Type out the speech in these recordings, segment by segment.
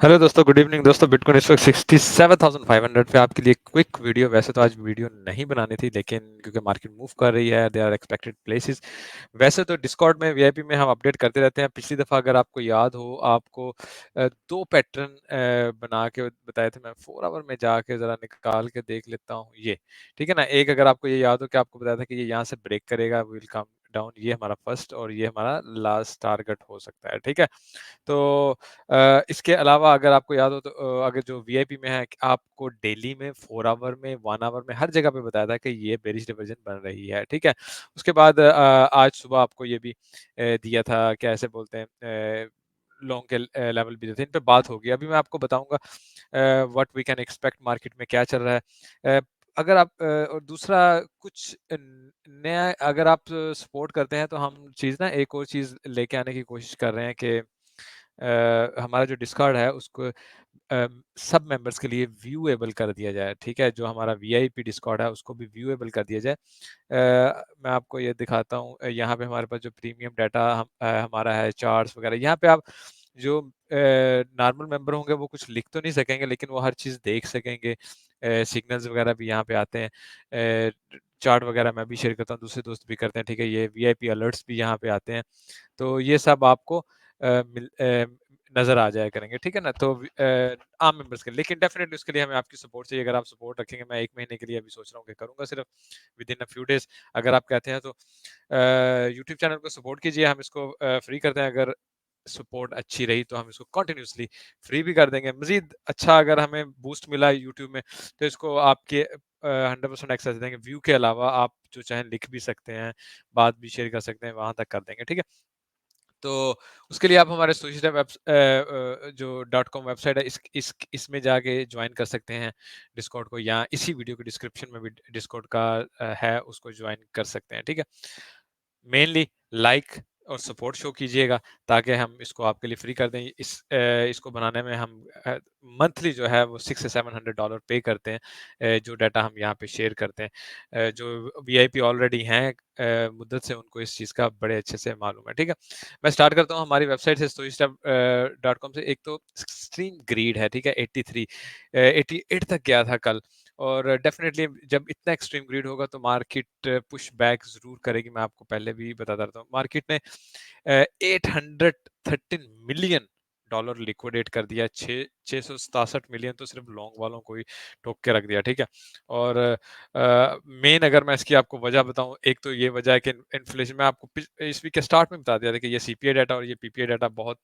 Hello दोस्तों, good evening दोस्तों। Bitcoin इस वक्त 67,500 पे आपके लिए क्विक वीडियो। वैसे तो आज वीडियो नहीं बनानी थी, लेकिन क्योंकि मार्केट मूव कर रही है, दे आर एक्सपेक्टेड प्लेसेस। वैसे तो डिस्कॉर्ड में वीआईपी में हम अपडेट करते रहते हैं। पिछली दफ़ा अगर आपको याद हो, आपको दो पैटर्न बना के बताए थे। मैं 4 आवर में जाके ज़रा निकाल के देख लेता हूँ ये, ठीक है ना। एक अगर आपको ये याद हो कि आपको बताया था कि ये यहाँ से ब्रेक करेगा, विल कम डाउन, ये हमारा फर्स्ट और ये हमारा लास्ट टारगेट हो सकता है, ठीक है। तो इसके अलावा अगर आपको याद हो तो अगर जो वीआईपी में है, आपको डेली में 4 आवर में, 1 आवर में, हर जगह पे बताया था कि ये बेरिश डिवीजन बन रही है, ठीक है। उसके बाद आज सुबह आपको ये भी दिया था, क्या ऐसे बोलते हैं, लॉन्ग के लेवल भी दिए थे। इन पे बात होगी। अभी मैं आपको बताऊंगा what we can expect, market में क्या चल रहा है। अगर आप और दूसरा कुछ नया अगर आप सपोर्ट करते हैं, तो हम चीज़ ना एक और चीज़ लेके आने की कोशिश कर रहे हैं कि हमारा जो डिस्कॉर्ड है उसको सब मेंबर्स के लिए व्यूएबल कर दिया जाए, ठीक है। जो हमारा वीआईपी डिस्कॉर्ड है उसको भी व्यूएबल कर दिया जाए। मैं आपको ये दिखाता हूँ। यहाँ पे हमारे पास जो प्रीमियम डाटा हमारा है, चार्ट्स वगैरह, यहाँ पे आप जो नॉर्मल मेंबर होंगे वो कुछ लिख तो नहीं सकेंगे, लेकिन वो हर चीज़ देख सकेंगे। सिग्नल्स वगैरह भी यहाँ पे आते हैं। चार्ट वगैरह मैं भी शेयर करता हूँ, दूसरे दोस्त भी करते हैं, ठीक है। ये वीआईपी अलर्ट्स भी यहाँ पे आते हैं। तो ये सब आपको नज़र आ जाया करेंगे, ठीक है ना। तो आम मेंबर्स के लिए, लेकिन डेफिनेटली उसके लिए हमें आपकी सपोर्ट चाहिए। अगर आप सपोर्ट रखेंगे, मैं 1 महीने के लिए अभी सोच रहा हूँ कि करूँगा सिर्फ with in a few days. अगर आप कहते हैं तो यूट्यूब चैनल को सपोर्ट कीजिए। हम इसको फ्री करते हैं। अगर सपोर्ट अच्छी रही तो हम इसको कंटिन्यूअसली फ्री भी कर देंगे। मज़ीद अच्छा अगर हमें बूस्ट मिला यूट्यूब में, तो इसको आपके 100% एक्सेस देंगे। व्यू के अलावा आप जो चाहें लिख भी सकते हैं, बात भी शेयर कर सकते हैं, वहाँ तक कर देंगे, ठीक है। तो उसके लिए आप हमारे सोशल जो .com वेबसाइट है, इसमें जाके ज्वाइन कर सकते हैं डिस्कॉर्ड को, या इसी वीडियो के डिस्क्रिप्शन में भी डिस्कॉर्ड का है, उसको ज्वाइन कर सकते हैं, ठीक है। मेनली लाइक और सपोर्ट शो कीजिएगा, ताकि हम इसको आपके लिए फ्री कर दें। इसको बनाने में हम मंथली जो है वो $600 से $700 पे करते हैं, जो डाटा हम यहाँ पे शेयर करते हैं। जो वीआईपी ऑलरेडी हैं मुद्दत से, उनको इस चीज़ का बड़े अच्छे से मालूम है, ठीक है। मैं स्टार्ट करता हूँ हमारी वेबसाइट से, stoichtab.com से। एक तो एक्सट्रीम ग्रीड है, ठीक है। 83 88 तक गया था कल, और डेफिनेटली जब इतना एक्सट्रीम ग्रीड होगा तो मार्केट पुश बैक जरूर करेगी। मैं आपको पहले भी बताता रहता हूँ, मार्केट ने 813 मिलियन डॉलर लिक्विडेट कर दिया। 667 मिलियन तो सिर्फ लॉन्ग वालों को ही ठोक के रख दिया, ठीक है। और मेन अगर मैं इसकी आपको वजह बताऊं, एक तो ये वजह है कि इन्फ्लेशन। मैं आपको इस वीक के स्टार्ट में बता दिया था कि ये सीपीआई डाटा और ये पीपीआई डाटा बहुत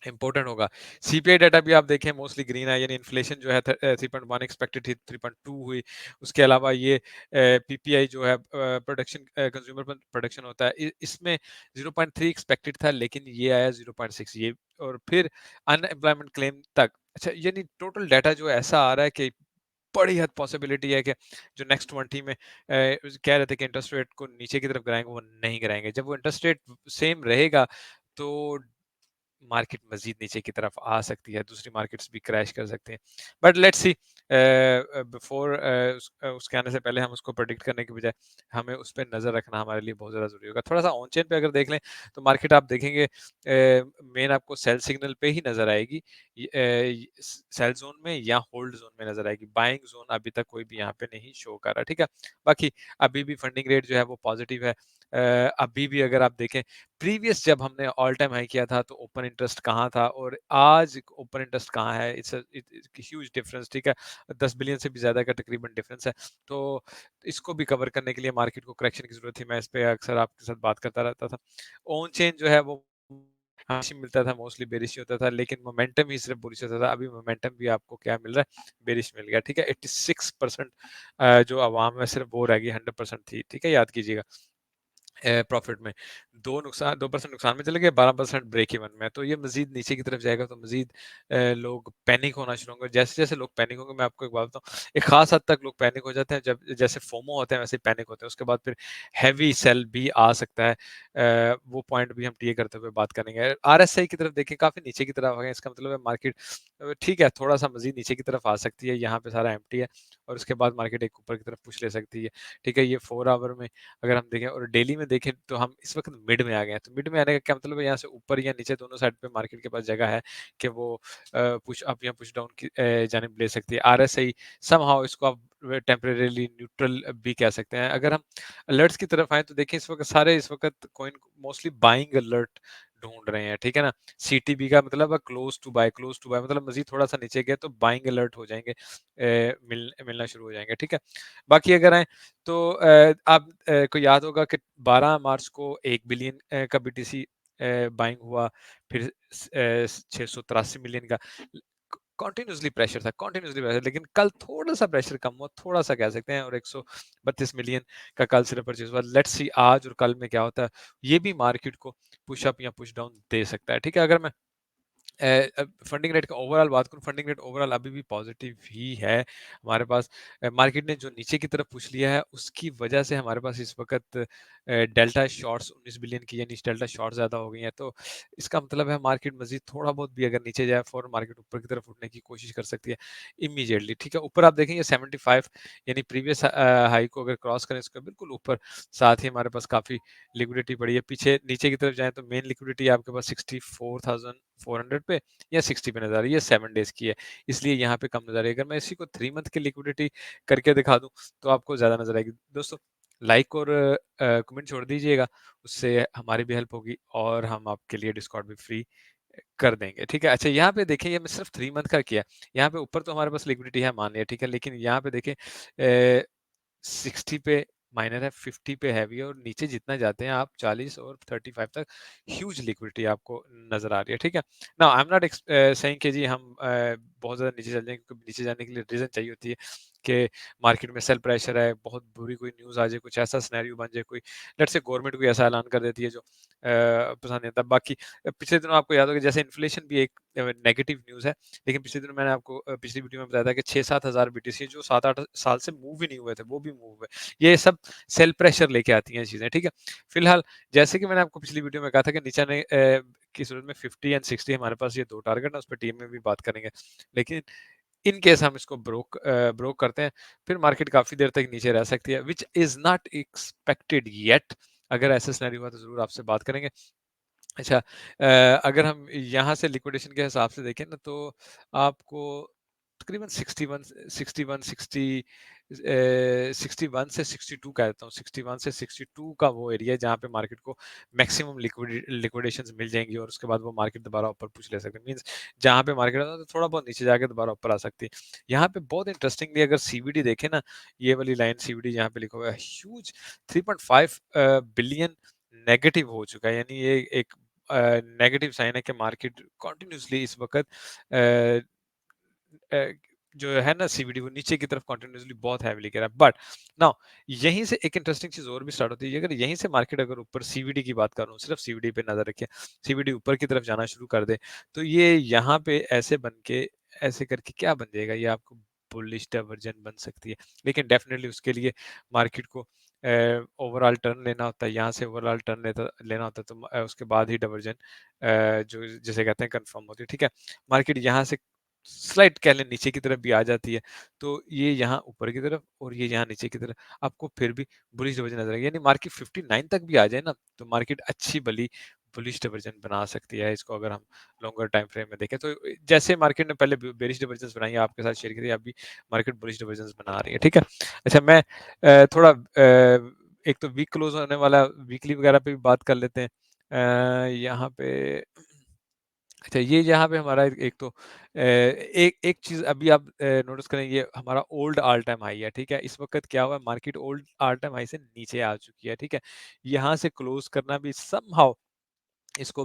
इम्पोर्टेंट होगा। सीपीआई डाटा भी आप देखें मोस्टली ग्रीन है, यानी इन्फ्लेशन जो है 3.1 एक्सपेक्टेड थी, 3.2 हुई। उसके अलावा ये पीपीआई जो है प्रोडक्शन, कंज्यूमर प्रोडक्शन होता है, इसमें 0.3 एक्सपेक्टेड था, लेकिन ये आया 0.6। ये और फिर अनएम्प्लॉयमेंट क्लेम तक। अच्छा, यानी टोटल डाटा जो ऐसा आ रहा है कि बड़ी हद पॉसिबिलिटी है कि जो नेक्स्ट 20 में कह रहे थे कि इंटरेस्ट रेट को नीचे की तरफ गिराएंगे, वो नहीं गिराएंगे। जब वो इंटरेस्ट रेट सेम रहेगा तो मार्केट मजीद नीचे की तरफ आ सकती है, दूसरी मार्केट्स भी क्रैश कर सकते हैं। बट लेट्स सी, बिफोर उसके आने से पहले हम उसको प्रेडिक्ट करने के बजाय हमें उस पर नज़र रखना हमारे लिए बहुत ज़्यादा ज़रूरी होगा। थोड़ा सा ऑन चेन पे अगर देख लें तो मार्केट आप देखेंगे मेन आपको सेल सिग्नल पे ही नज़र आएगी, सेल जोन में या होल्ड जोन में नज़र आएगी। बाइंग जोन अभी तक कोई भी यहाँ पे नहीं शो कर रहा, ठीक है। बाकी अभी भी फंडिंग रेट जो है वो पॉजिटिव है। अभी भी अगर आप देखें प्रीवियस जब हमने ऑल टाइम हाई किया था, तो ओपन इंटरेस्ट कहाँ था और आज ओपन इंटरेस्ट कहाँ है, इट्स ह्यूज डिफरेंस, ठीक है। 10 बिलियन से भी ज़्यादा का तकरीबन डिफरेंस है। तो इसको भी कवर करने के लिए मार्केट को करेक्शन की ज़रूरत थी। मैं इस पे अक्सर आपके साथ बात करता रहता था। ऑन चेन जो है वो हमेशा मिलता था, मोस्टली बेरिश ही होता था, लेकिन मोमेंटम ही सिर्फ बुलिश होता था। अभी मोमेंटम भी आपको क्या मिल रहा है, बेरिश मिल गया, ठीक है। 86% जो अवाम है सिर्फ वो रह गई, 100% थी, ठीक है, याद कीजिएगा। प्रॉफिट में 2% नुकसान में चले गए, 12% ब्रेक इवन में। तो ये मजीद नीचे की तरफ जाएगा तो मजीद लोग पैनिक होना शुरू होंगे। जैसे जैसे लोग पैनिक होंगे, मैं आपको एक बात बताऊं, एक खास हद तक लोग पैनिक हो जाते हैं। जब जैसे फोमो होते हैं वैसे पैनिक होते हैं, उसके बाद फिर हैवी सेल भी आ सकता है। वो पॉइंट भी हम टीए करते हुए बात करेंगे। आरएसआई की तरफ देखिए, काफी नीचे की तरफ आ गए, इसका मतलब है मार्केट ठीक है, थोड़ा सा मजीद नीचे की तरफ आ सकती है। यहाँ पे सारा एम्प्टी है और उसके बाद मार्केट एक ऊपर की तरफ पुश ले सकती है, ठीक है। ये 4 आवर में अगर हम देखें और डेली में देखें तो हम इस वक्त मिड में आ गए हैं। तो मिड में आने का क्या मतलब है, यहाँ से ऊपर या नीचे दोनों साइड पे मार्केट के पास जगह है कि वो पुश अप या पुश डाउन की जानिब ले सकती है। आरएसआई समहाउ इसको आप टेम्परेरीली न्यूट्रल भी कह सकते हैं। अगर हम अलर्ट्स की तरफ आए तो देखिए इस वक्त कॉइन मोस्टली बाइंग अलर्ट ढूंढ रहे हैं, ठीक है ना। सीटीबी का मतलब है क्लोज टू बाय मतलब मजीद थोड़ा सा नीचे गए तो बाइंग अलर्ट हो जाएंगे, मिलना शुरू हो जाएंगे, ठीक है। बाकी अगर आए तो आप को याद होगा कि 12 मार्च को 1 बिलियन का बीटीसी बाइंग हुआ, फिर 683 मिलियन का कंटिन्यूसली प्रेशर, लेकिन कल थोड़ा सा प्रेशर कम हुआ, थोड़ा सा कह सकते हैं, और 132 मिलियन का कल सिर्फ परचेज हुआ। लेट्स सी आज और कल में क्या होता है, ये भी मार्केट को पुश अप या पुश डाउन दे सकता है, ठीक है। अगर मैं फंडिंग रेट का ओवरऑल बात करूं, फंडिंग रेट ओवरऑल अभी भी पॉजिटिव ही है हमारे पास। मार्केट ने जो नीचे की तरफ पुश लिया है उसकी वजह से हमारे पास इस वक्त डेल्टा शॉर्ट्स 19 बिलियन की, यानी डेल्टा शॉर्ट ज़्यादा हो गई हैं। तो इसका मतलब है मार्केट मजीद थोड़ा बहुत भी अगर नीचे जाए, फॉर मार्केट ऊपर की तरफ उठने की कोशिश कर सकती है इमीडिएटली, ठीक है। ऊपर आप देखेंगे 75 यानी प्रीवियस हाई को अगर क्रॉस करें इसके बिल्कुल ऊपर, साथ ही हमारे पास काफ़ी लिक्विडिटी पड़ी है। पीछे नीचे की तरफ जाए तो मेन लिक्विडिटी आपके पास 64,400 पे या 60 पे नजर आ रही है, 7 डेज की है, इसलिए यहाँ पे कम नजर आ रही है। अगर मैं इसी को 3 मंथ की लिक्विडिटी करके दिखा दूं तो आपको ज्यादा नजर आएगी। दोस्तों लाइक और कमेंट छोड़ दीजिएगा, उससे हमारी भी हेल्प होगी और हम आपके लिए डिस्कॉर्ड भी फ्री कर देंगे, ठीक है। अच्छा यहाँ पे देखिए, ये मैं सिर्फ 3 मंथ का किया, यहाँ पे ऊपर तो हमारे पास लिक्विडिटी है मान लिया, ठीक है, लेकिन यहाँ पे देखें 60 पे माइनर है, 50 पे हैवी है, और नीचे जितना जाते हैं आप 40 और 35 तक ह्यूज लिक्विडिटी आपको नजर आ रही है, ठीक है। Now I am not saying कि जी हम बहुत ज़्यादा नीचे चल जाएंगे, क्योंकि नीचे जाने के लिए रीज़न चाहिए होती है कि मार्केट में सेल प्रेशर है, बहुत बुरी कोई न्यूज़ आ जाए, कुछ ऐसा सिनेरियो बन जाए, कोई लेट्स से गवर्नमेंट कोई ऐसा ऐलान कर देती है जो पसंद नहीं आता। बाकी पिछले दिनों आपको याद होगा जैसे इन्फ्लेशन भी एक नेगेटिव न्यूज़ है, लेकिन पिछले दिनों मैंने आपको पिछली वीडियो में बताया था कि 6-7 हज़ार बीटीसी जो 7-8 साल से मूव ही नहीं हुए थे, वो भी मूव हुए। ये सब सेल प्रेशर लेके आती हैं चीज़ें, ठीक है। फिलहाल जैसे कि मैंने आपको पिछली वीडियो में कहा था कि नीचे आने की सूरत में 50 एंड 60 हमारे पास ये 2 टारगेट है, उस पे टीम में भी बात करेंगे। लेकिन इन केस हम इसको ब्रोक करते हैं, फिर मार्केट काफ़ी देर तक नीचे रह सकती है, which is not expected yet. अगर ऐसा सिनेरियो हुआ तो ज़रूर आपसे बात करेंगे। अच्छा अगर हम यहाँ से लिक्विडेशन के हिसाब से देखें ना तो आपको तकरीबन 61 से 62 कह देता हूँ, 61 से 62 का वो एरिया है जहाँ पे मार्केट को मैक्सिमम लिक्विडेशंस मिल जाएंगी, और उसके बाद वो मार्केट दोबारा ऊपर पूछ ले सकते हैं। मींस जहाँ पे मार्केट है तो थोड़ा बहुत नीचे जाके दोबारा ऊपर आ सकती है। यहाँ पे बहुत इंटरेस्टिंगली अगर सीवीडी देखें ना, ये वाली लाइन सीवीडी यहाँ पे लिखा हुआ है ह्यूज 3.5 बिलियन नेगेटिव हो चुका है, यानी ये एक नेगेटिव साइन है कि मार्केट कंटिन्यूसली इस वक्त जो है ना सीवीडी वो नीचे की तरफ कंटिन्यूसली बहुत हैवीली गिरा है। बट नाउ यहीं से एक इंटरेस्टिंग चीज और भी स्टार्ट होती है, अगर यहीं से मार्केट अगर ऊपर सीवीडी की बात करूं, सिर्फ सीवीडी पे नजर रखिए, सीवीडी ऊपर की तरफ जाना शुरू कर दे तो ये यहाँ पे ऐसे बन के ऐसे करके क्या बन जाएगा, ये आपको बुलिश डाइवर्जन बन सकती है। लेकिन डेफिनेटली उसके लिए मार्केट को ओवरऑल टर्न लेना होता है, यहाँ से ओवरऑल टर्न लेना होता है, तो उसके बाद ही डाइवर्जन जो जिसे कहते हैं कंफर्म होती है, ठीक है। मार्केट यहाँ से स्लाइड कह लें नीचे की तरफ भी आ जाती है, तो ये यहाँ ऊपर की तरफ और ये यहाँ नीचे की तरफ आपको फिर भी बुलिश डिवीजन नजर आएगी, यानी मार्केट 59 तक भी आ जाए ना तो मार्केट अच्छी भली बुलिश डिवीजन बना सकती है, इसको अगर हम लॉन्गर टाइम फ्रेम में देखें तो। जैसे मार्केट ने पहले बेरिश डिवीजन बनाई है, आपके साथ शेयर की थी, अभी मार्केट बुलिश डिवीजन बना रही है, ठीक है। अच्छा मैं थोड़ा एक तो वीक क्लोज होने वाला वीकली वगैरह पे भी बात कर लेते हैं। यहाँ पे अच्छा ये यहाँ पे हमारा एक तो एक एक चीज अभी आप नोटिस करें, ये हमारा ओल्ड ऑल टाइम हाई है, ठीक है। इस वक्त क्या हुआ, market old all time high से नीचे आ चुकी है, ठीक है। यहाँ से क्लोज करना भी समहाउ इसको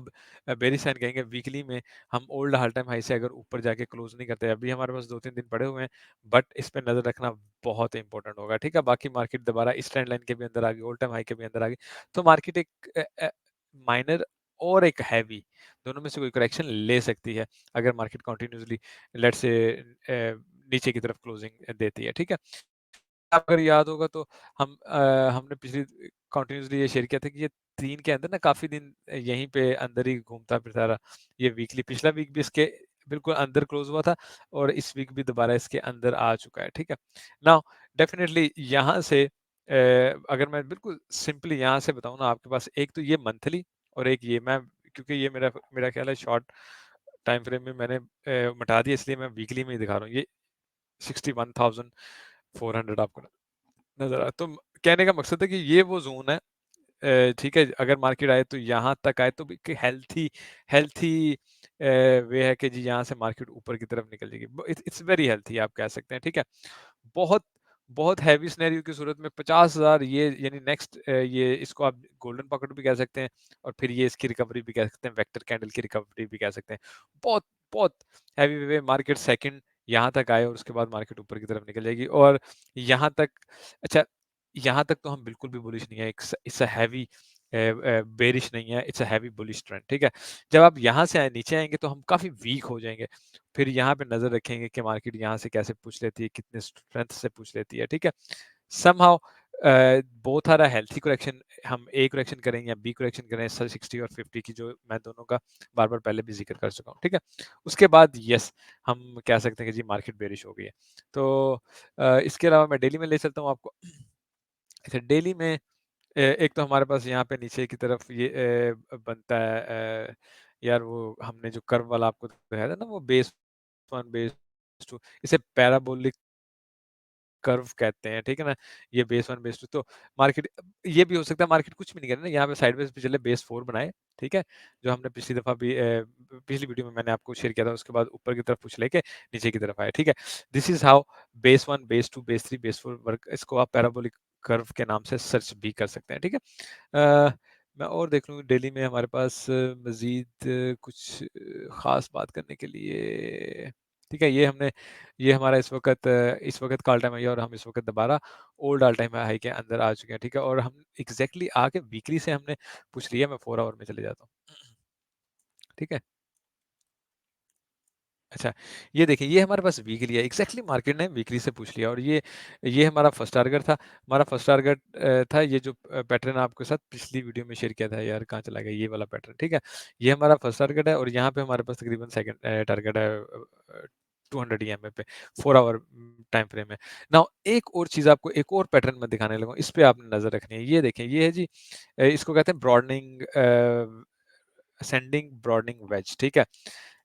बेरी साइन कहेंगे। वीकली में हम ओल्ड ऑल टाइम हाई से अगर ऊपर जाके क्लोज नहीं करते, अभी हमारे पास 2-3 दिन पड़े हुए हैं, बट इस पे नजर रखना बहुत इंपॉर्टेंट होगा, ठीक है। बाकी मार्केट दोबारा इस ट्रेंड लाइन के भी अंदर आ गई, ओल्ड टाइम हाई के भी अंदर आ गई, तो मार्केट एक माइनर और एक हैवी, दोनों में से कोई करेक्शन ले सकती है अगर मार्केट कंटिन्यूसली लेट्स से नीचे की तरफ क्लोजिंग देती है, ठीक है। अगर याद होगा तो हमने पिछली कंटिन्यूसली ये शेयर किया था कि ये 3 के अंदर ना काफ़ी दिन यहीं पे अंदर ही घूमता फिरता रहा। ये वीकली पिछला वीक भी इसके बिल्कुल अंदर क्लोज़ हुआ था, और इस वीक भी दोबारा इसके अंदर आ चुका है, ठीक है। नाउ डेफिनिटली यहाँ से अगर मैं बिल्कुल सिंपली यहाँ से बताऊँ ना आपके पास, एक तो ये मंथली और एक ये मैं, क्योंकि ये मेरा मेरा ख्याल है शॉर्ट टाइम फ्रेम में मैंने मिटा दिया, इसलिए मैं वीकली में ही दिखा रहा हूँ। ये 61,400 आपको नज़र आ, तो कहने का मकसद है कि ये वो ज़ोन है, ठीक है, अगर मार्केट आए तो यहाँ तक आए तो एक हेल्थी हेल्थी वे है कि जी यहाँ से मार्केट ऊपर की तरफ निकल जाएगी। इट्स वेरी हेल्थी आप कह सकते हैं, ठीक है। बहुत बहुत हैवी सिनेरियो की सूरत में 50,000 ये यानी नेक्स्ट, ये इसको आप गोल्डन पॉकेट भी कह सकते हैं और फिर ये इसकी रिकवरी भी कह सकते हैं, वेक्टर कैंडल की रिकवरी भी कह सकते हैं। बहुत बहुत हैवी वे मार्केट सेकंड यहाँ तक आए और उसके बाद मार्केट ऊपर की तरफ निकल जाएगी और यहाँ तक, अच्छा, यहाँ तक तो हम बिल्कुल भी बुलिश नहीं है, इट्स अ हैवी बेरिश नहीं है, it's a heavy bullish trend, ठीक है। जब आप यहाँ से नीचे आएंगे तो हम काफी वीक हो जाएंगे, फिर यहाँ पे नजर रखेंगे कि मार्केट यहाँ से कैसे पूछ लेती है, कितने स्ट्रेंथ से पूछ लेती है, ठीक है। Somehow both are a healthy correction, हम ए करेक्शन करें या बी करेक्शन करें, सर 60 और 50 की, जो मैं दोनों का बार बार पहले भी जिक्र कर चुका हूँ, ठीक है। उसके बाद यस, हम कह सकते हैं कि जी मार्केट बेरिश हो गई है। तो इसके अलावा मैं डेली में ले चलता हूँ आपको। अच्छा, डेली में एक तो हमारे पास यहाँ पे नीचे की तरफ ये बनता है, यार वो हमने जो कर्व वाला आपको दिखाया था ना, वो बेस वन बेस टू, इसे पैराबोलिक कर्व कहते हैं, ठीक है ना। ये बेस वन बेस टू, तो मार्केट ये भी हो सकता है मार्केट कुछ भी नहीं करे ना, यहाँ पे साइडवेज पे चले, बेस फोर बनाए, ठीक है, जो हमने पिछली दफा भी पिछली वीडियो में मैंने आपको शेयर किया था, उसके बाद ऊपर की तरफ कुछ लेके नीचे की तरफ आए, ठीक है। This is how base one base two base three base four work, इसको आप पैराबोलिक कर्व के नाम से सर्च भी कर सकते हैं, ठीक है। मैं और देख लूँ डेली में हमारे पास मजीद कुछ खास बात करने के लिए, ठीक है। ये हमारा इस वक्त का ऑल टाइम हाई है और हम इस वक्त दोबारा ओल्ड ऑल टाइम हाई के अंदर आ चुके हैं, ठीक है। और हम एग्जैक्टली आके वीकली से हमने पूछ लिया, मैं 4 आवर में चले जाता हूँ, ठीक है। अच्छा, ये देखिए, ये हमारे पास वीकली है, एग्जैक्टली मार्केट ने वीकली से पूछ लिया और ये हमारा फर्स्ट टारगेट था। हमारा फर्स्ट टारगेट था ये जो पैटर्न आपके साथ पिछली वीडियो में शेयर किया था, यार कहाँ चला गया ये वाला पैटर्न, ठीक है। ये हमारा फर्स्ट टारगेट है और यहाँ पे हमारे पास तकरीबन सेकंड टारगेट है 200 ईएमए पे, 4 आवर टाइम फ्रेम में। नाउ एक और चीज आपको, एक और पैटर्न मैं दिखाने लगा, इस पे आपने नजर रखनी है। ये देखें, ये है जी, इसको कहते हैं ब्रॉडनिंग, असेंडिंग ब्रॉडनिंग वेज, ठीक है।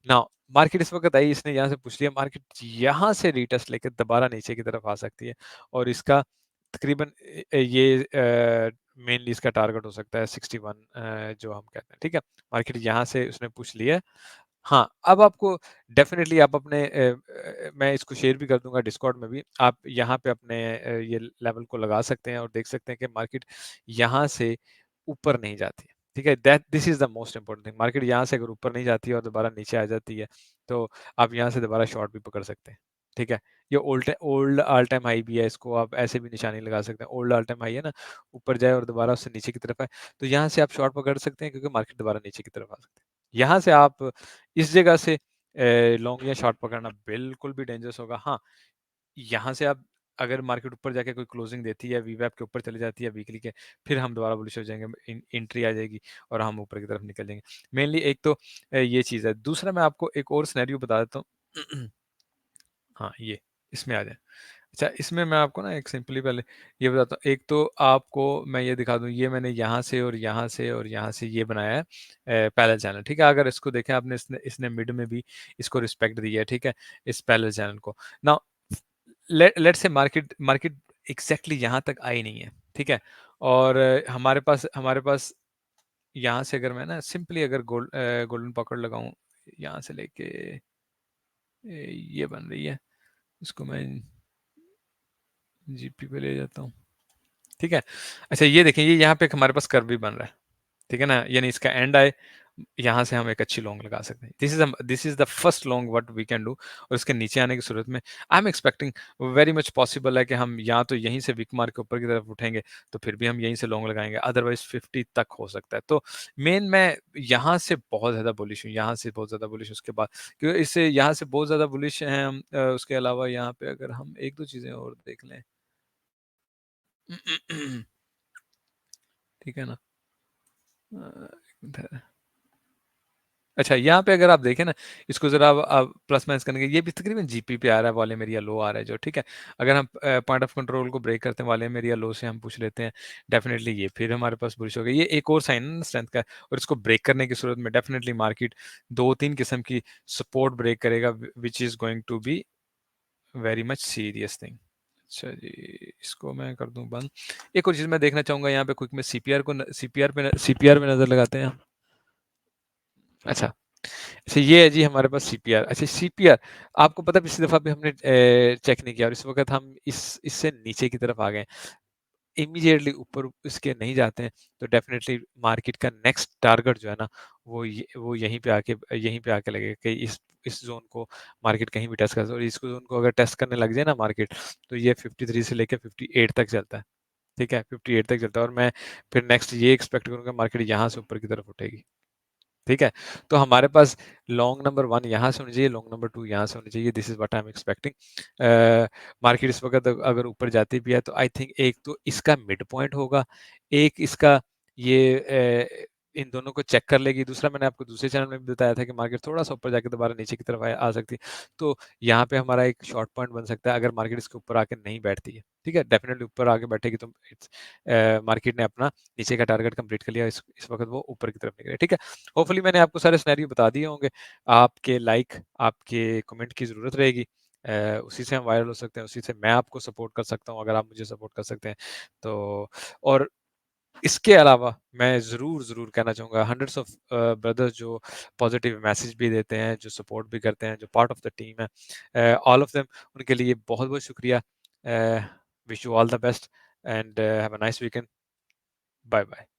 नाउ मार्केट इस वक्त आई, इसने यहाँ से पूछ लिया, मार्केट यहाँ से रीटेस्ट लेकर दोबारा नीचे की तरफ आ सकती है और इसका तकरीबन ये मेनली इसका टारगेट हो सकता है 61, जो हम कहते हैं, ठीक है। मार्केट यहाँ से उसने पूछ लिया। हाँ, अब आपको डेफिनेटली आप अपने मैं इसको शेयर भी कर दूंगा डिस्कॉर्ड में भी, आप यहाँ पे अपने ये लेवल को लगा सकते हैं और देख सकते हैं कि मार्केट यहाँ से ऊपर नहीं जाती है, ठीक है। That this is the most important thing, market यहाँ से अगर ऊपर नहीं जाती है और दोबारा नीचे आ जाती है तो आप यहाँ से दोबारा शॉर्ट भी पकड़ सकते हैं, ठीक है। ये ओल्ड ऑल टाइम हाई भी है, इसको आप ऐसे भी निशानी लगा सकते हैं, ओल्ड ऑल टाइम हाई है ना, ऊपर जाए और दोबारा उससे नीचे की तरफ आए तो यहाँ से आप शॉर्ट पकड़ सकते हैं, क्योंकि मार्केट दोबारा नीचे की तरफ आ सकती है। यहाँ से आप इस जगह से लॉन्ग या शॉर्ट पकड़ना बिल्कुल भी डेंजरस होगा। हाँ, यहाँ से आप अगर मार्केट ऊपर जाके कोई क्लोजिंग देती है, वीवैप के ऊपर चली जाती है वीकली के, फिर हम दोबारा बुलिश हो जाएंगे, एंट्री आ जाएगी और हम ऊपर की तरफ निकल जाएंगे। मेनली एक तो ये चीज़ है। दूसरा मैं आपको एक और सिनेरियो बता देता हूँ। हाँ, ये इसमें आ जाए। अच्छा, इसमें मैं आपको ना एक सिंपली पहले ये बताता हूँ। एक तो आपको मैं ये दिखा दूँ, ये मैंने यहाँ से और यहाँ से और यहाँ से ये बनाया है पैरेलल चैनल, ठीक है। अगर इसको देखें आपने, इसने इसने मिड में भी इसको रिस्पेक्ट दी है, ठीक है, इस पैरेलल चैनल को। Now let's say market exactly यहाँ तक आई नहीं है, ठीक है। और हमारे पास यहाँ से अगर मैं ना सिंपली अगर गोल्डन पकड़ लगाऊं, यहाँ से लेके ये बन रही है, इसको मैं जीपी पे ले जाता हूँ, ठीक है। अच्छा, ये देखें, ये यहाँ पे हमारे पास कर्व भी बन रहा है, ठीक है ना, यानी इसका एंड आए, यहाँ से हम एक अच्छी लॉन्ग लगा सकते हैं। This is the first long what we can do. और इसके नीचे आने की सूरत में I am expecting very much possible है कि हम या तो यहीं से विक मार के ऊपर की तरफ उठेंगे तो फिर भी हम यहीं से लॉन्ग लगाएंगे, अदरवाइज 50 तक हो सकता है। तो मेन मैं यहाँ से बहुत ज़्यादा बुलिश हूँ, यहाँ से बहुत ज़्यादा बुलिश, उसके बाद क्योंकि इससे यहाँ से बहुत ज़्यादा बुलिश हैं हम। उसके अलावा यहाँ पे अगर हम एक दो चीज़ें और देख लें, ठीक है ना, एक मिनट है। अच्छा, यहाँ पे अगर आप देखें ना, इसको ज़रा आप प्लस माइनस करने के, ये भी तकरीबन जीपी पे आ रहा है, वॉल्यूम एरिया लो आ रहा है जो, ठीक है। अगर हम पॉइंट ऑफ कंट्रोल को ब्रेक करते हैं, वॉल्यूम एरिया लो से हम पूछ लेते हैं, डेफिनेटली ये फिर हमारे पास बुलिश हो गई। ये एक और साइन है ना स्ट्रेंथ का, और इसको ब्रेक करने की सूरत में डेफिनेटली मार्केट 2-3 किस्म की सपोर्ट ब्रेक करेगा, which is going to be very much serious thing. अच्छा जी, इसको मैं कर दूं बंद। एक और चीज़ मैं देखना चाहूँगा यहाँ पे क्विक में, सीपीआर पे नज़र लगाते हैं हम। अच्छा, अच्छा ये है जी हमारे पास सीपीआर। अच्छा सीपीआर, आपको पता है पिछली दफ़ा भी हमने चेक नहीं किया, और इस वक़्त हम इससे नीचे की तरफ आ गए हैं। इमीडिएटली ऊपर इसके नहीं जाते हैं, तो डेफिनेटली मार्केट का नेक्स्ट टारगेट जो है ना, वो यहीं पे आके लगेगा कि इस ज़ोन को मार्केट कहीं भी टेस्ट कर सकता है, और इस ज़ोन को अगर टेस्ट करने लग जाए ना मार्केट, तो ये 53 से लेके 58 तक चलता है, ठीक है? 58 तक चलता है, और मैं फिर नेक्स्ट ये एक्सपेक्ट करूँगा मार्केट यहाँ से ऊपर की तरफ उठेगी। ठीक है? तो हमारे पास लॉन्ग नंबर 1 यहाँ से होनी चाहिए, लॉन्ग नंबर 2 यहाँ से होनी चाहिए, this is what I am expecting. Market इस वक़्त अगर ऊपर जाती भी है, तो आई थिंक एक तो इसका मिड पॉइंट होगा, एक इसका ये इन दोनों को चेक कर लेगी। दूसरा, मैंने आपको दूसरे चैनल में भी बताया था कि मार्केट थोड़ा-सा ऊपर जाके दोबारा नीचे की तरफ आ सकती है। तो यहाँ पे हमारा एक शॉर्ट पॉइंट बन सकता है, अगर मार्केट इसके ऊपर आके नहीं बैठती है। ठीक है? डेफिनिटली ऊपर आके बैठेगी तो मार्केट ने अपना नीचे का टारगेट कंप्लीट कर लिया, इस वक़्त वो ऊपर की तरफ निकले। ठीक है? होपफुली मैंने आपको सारे सिनेरियो बता दिए होंगे। आपके लाइक, आपके कमेंट की ज़रूरत रहेगी। उसी से हम वायरल हो सकते हैं, उसी से मैं आपको सपोर्ट कर सकता हूँ, अगर आप मुझे सपोर्ट कर सकते हैं। तो और इसके अलावा मैं ज़रूर कहना चाहूँगा, हंड्रेड्स ऑफ ब्रदर्स जो पॉज़िटिव मैसेज भी देते हैं, जो सपोर्ट भी करते हैं, जो पार्ट ऑफ द टीम है, ऑल ऑफ देम, उनके लिए बहुत-बहुत शुक्रिया। Wish you all the best and have a nice weekend. Bye bye.